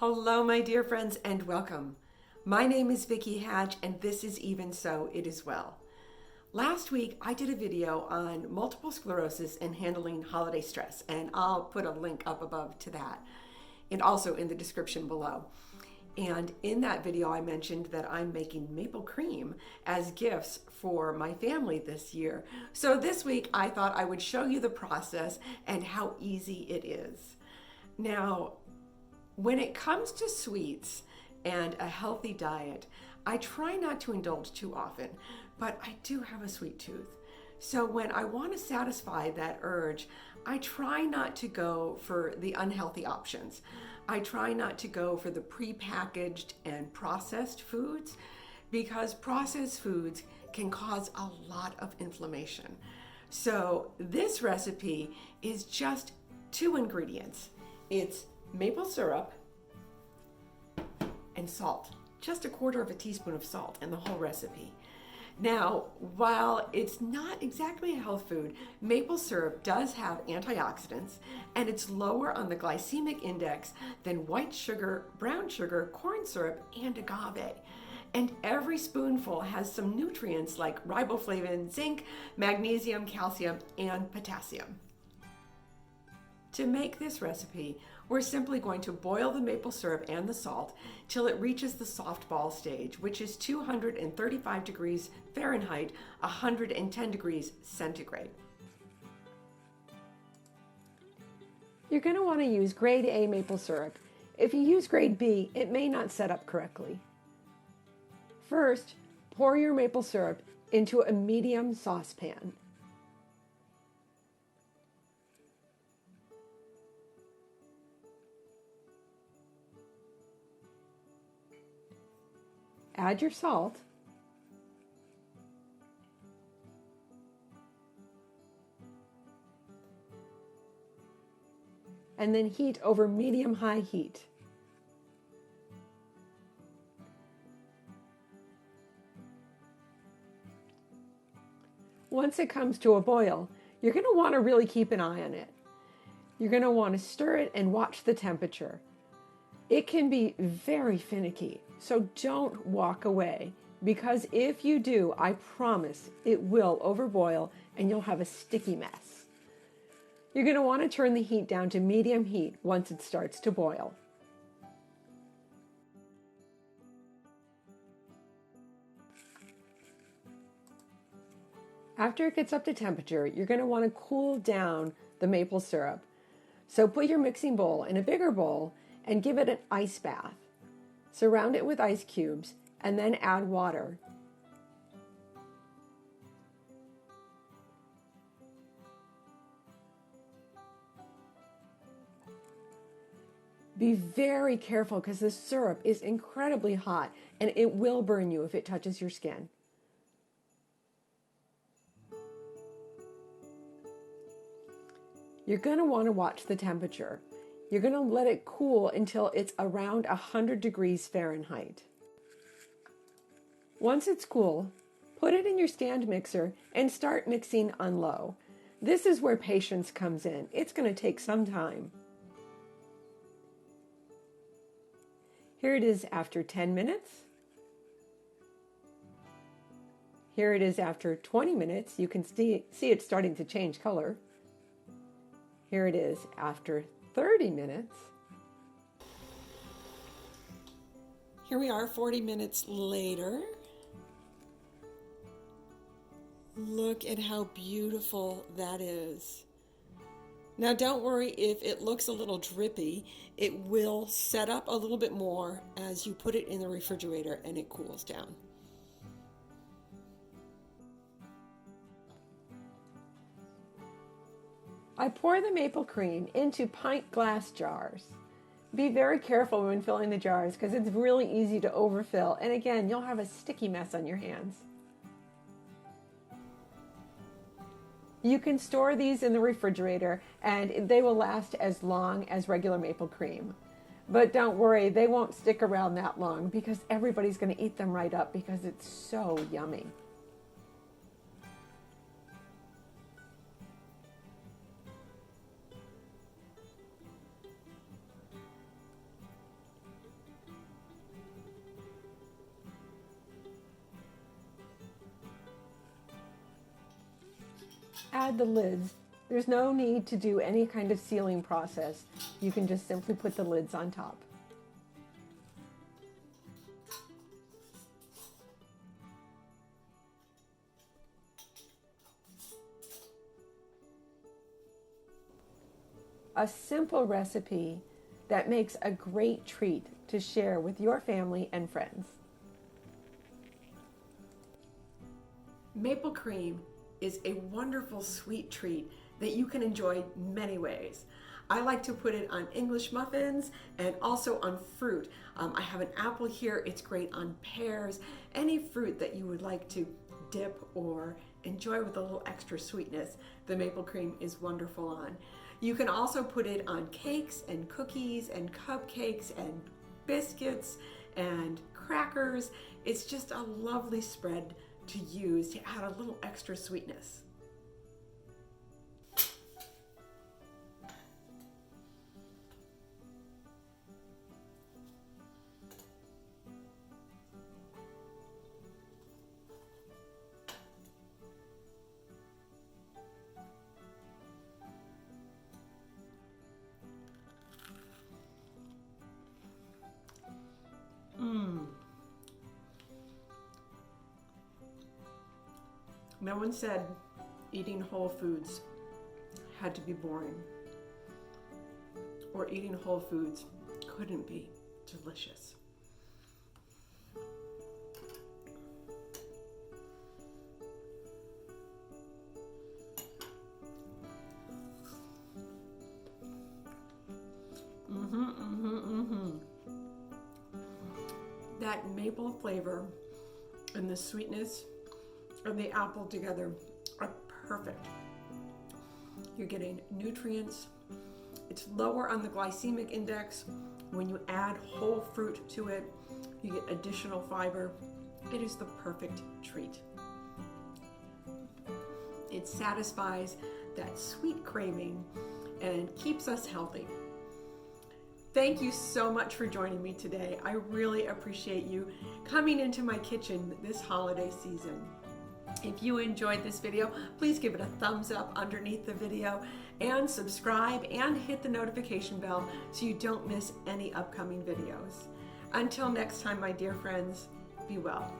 Hello, my dear friends, and welcome. My name is Vickie Hadge, and this is Even So It Is Well. Last week, I did a video on multiple sclerosis and handling holiday stress, and I'll put a link up above to that, and also in the description below. And in that video, I mentioned that I'm making maple cream as gifts for my family this year. So this week, I thought I would show you the process and how easy it is. Now, when it comes to sweets and a healthy diet, I try not to indulge too often, but I do have a sweet tooth. So when I want to satisfy that urge, I try not to go for the unhealthy options. I try not to go for the prepackaged and processed foods because processed foods can cause a lot of inflammation. So this recipe is just 2 ingredients. It's maple syrup and salt, just 1/4 teaspoon of salt in the whole recipe. Now, while it's not exactly a health food, maple syrup does have antioxidants and it's lower on the glycemic index than white sugar, brown sugar, corn syrup, and agave. And every spoonful has some nutrients like riboflavin, zinc, magnesium, calcium, and potassium. To make this recipe, we're simply going to boil the maple syrup and the salt till it reaches the soft ball stage, which is 235 degrees Fahrenheit, 110 degrees centigrade. You're going to want to use grade A maple syrup. If you use grade B, it may not set up correctly. First, pour your maple syrup into a medium saucepan. Add your salt, and then heat over medium-high heat. Once it comes to a boil, you're going to want to really keep an eye on it. You're going to want to stir it and watch the temperature. It can be very finicky, so don't walk away, because if you do, I promise it will overboil and you'll have a sticky mess. You're going to want to turn the heat down to medium heat once it starts to boil. After it gets up to temperature, you're going to want to cool down the maple syrup. So put your mixing bowl in a bigger bowl and give it an ice bath. Surround it with ice cubes and then add water. Be very careful because the syrup is incredibly hot and it will burn you if it touches your skin. You're going to want to watch the temperature. You're going to let it cool until it's around 100 degrees Fahrenheit. Once it's cool, put it in your stand mixer and start mixing on low. This is where patience comes in. It's going to take some time. Here it is after 10 minutes. Here it is after 20 minutes. You can see it starting to change color. Here it is after 30 minutes. Here we are 40 minutes later. Look at how beautiful that is. Now don't worry if it looks a little drippy. It will set up a little bit more as you put it in the refrigerator and it cools down. I pour the maple cream into pint glass jars. Be very careful when filling the jars because it's really easy to overfill, and again, you'll have a sticky mess on your hands. You can store these in the refrigerator and they will last as long as regular maple cream. But don't worry, they won't stick around that long because everybody's going to eat them right up because it's so yummy. add the lids, there's no need to do any kind of sealing process. You can just simply put the lids on top. A simple recipe that makes a great treat to share with your family and friends. Maple cream is a wonderful sweet treat that you can enjoy many ways. I like to put it on English muffins and also on fruit. I have an apple here. It's great on pears. Any fruit that you would like to dip or enjoy with a little extra sweetness, the maple cream is wonderful on. You can also put it on cakes and cookies and cupcakes and biscuits and crackers. It's just a lovely spread to use to add a little extra sweetness. No one said eating whole foods had to be boring, or eating whole foods couldn't be delicious. That maple flavor and the sweetness of the apple together are perfect. You're getting nutrients. It's lower on the glycemic index. When you add whole fruit to it, you get additional fiber. It is the perfect treat. It satisfies that sweet craving and keeps us healthy. Thank you so much for joining me today. I really appreciate you coming into my kitchen this holiday season. If you enjoyed this video, please give it a thumbs up underneath the video and subscribe and hit the notification bell so you don't miss any upcoming videos. Until next time, my dear friends, be well.